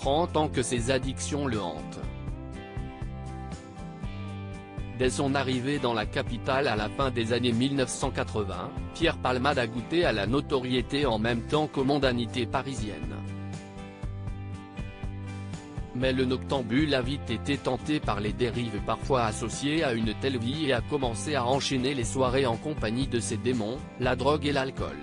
30 ans que ses addictions le hantent. Dès son arrivée dans la capitale à la fin des années 1980, Pierre Palmade a goûté à la notoriété en même temps qu'aux mondanités parisiennes. Mais le noctambule a vite été tenté par les dérives parfois associées à une telle vie et a commencé à enchaîner les soirées en compagnie de ses démons, la drogue et l'alcool.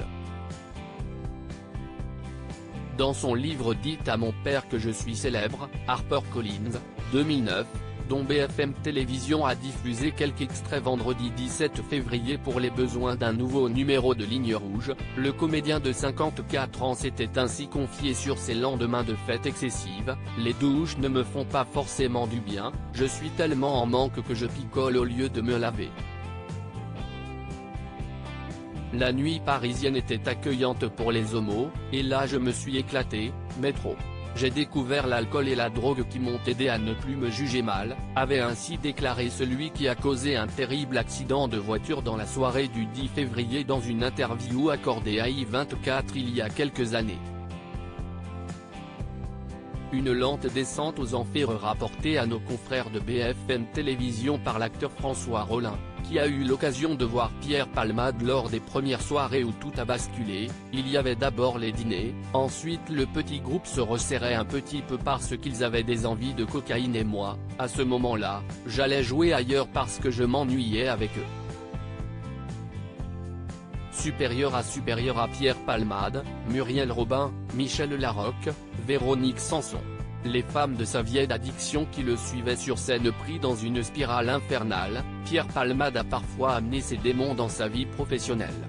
Dans son livre « Dites à mon père que je suis célèbre », HarperCollins, 2009, dont BFM Télévision a diffusé quelques extraits vendredi 17 février pour les besoins d'un nouveau numéro de Ligne Rouge, le comédien de 54 ans s'était ainsi confié sur ses lendemains de fête excessive. « Les douches ne me font pas forcément du bien, je suis tellement en manque que je picole au lieu de me laver. La nuit parisienne était accueillante pour les homos, et là je me suis éclaté, mais trop. J'ai découvert l'alcool et la drogue qui m'ont aidé à ne plus me juger mal », avait ainsi déclaré celui qui a causé un terrible accident de voiture dans la soirée du 10 février dans une interview accordée à I24 il y a quelques années. Une lente descente aux enfers rapportée à nos confrères de BFM Télévision par l'acteur François Rollin, qui a eu l'occasion de voir Pierre Palmade lors des premières soirées où tout a basculé. Il y avait d'abord les dîners, ensuite le petit groupe se resserrait un petit peu parce qu'ils avaient des envies de cocaïne et moi, à ce moment-là, j'allais jouer ailleurs parce que je m'ennuyais avec eux. Supérieur à Pierre Palmade, Muriel Robin, Michel Larocque, Véronique Sanson. Les femmes de sa vieille addiction qui le suivaient sur scène pris dans une spirale infernale, Pierre Palmade a parfois amené ses démons dans sa vie professionnelle.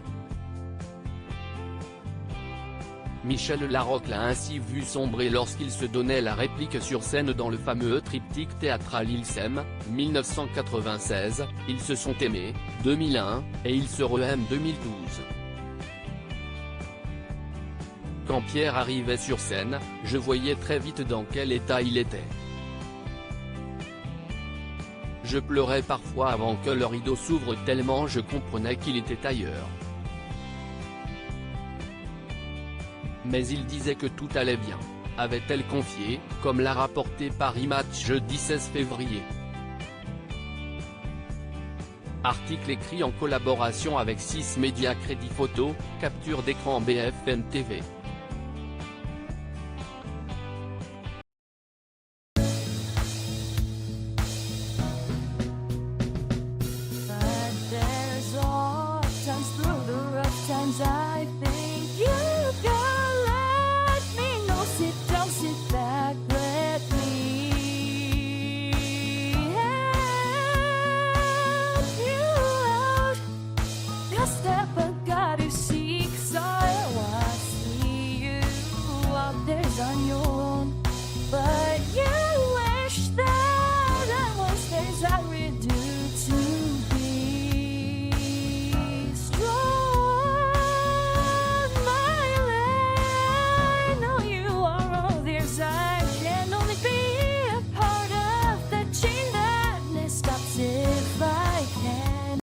Michel Larocque l'a ainsi vu sombrer lorsqu'il se donnait la réplique sur scène dans le fameux triptyque théâtral Ils s'aiment, 1996, Ils se sont aimés, 2001, et Ils se re-aiment 2012. Quand Pierre arrivait sur scène, je voyais très vite dans quel état il était. Je pleurais parfois avant que le rideau s'ouvre tellement je comprenais qu'il était ailleurs. Mais il disait que tout allait bien, avait-elle confié, comme l'a rapporté Paris Match jeudi 16 février. Article écrit en collaboration avec 6 médias Crédit Photo, capture d'écran BFM TV.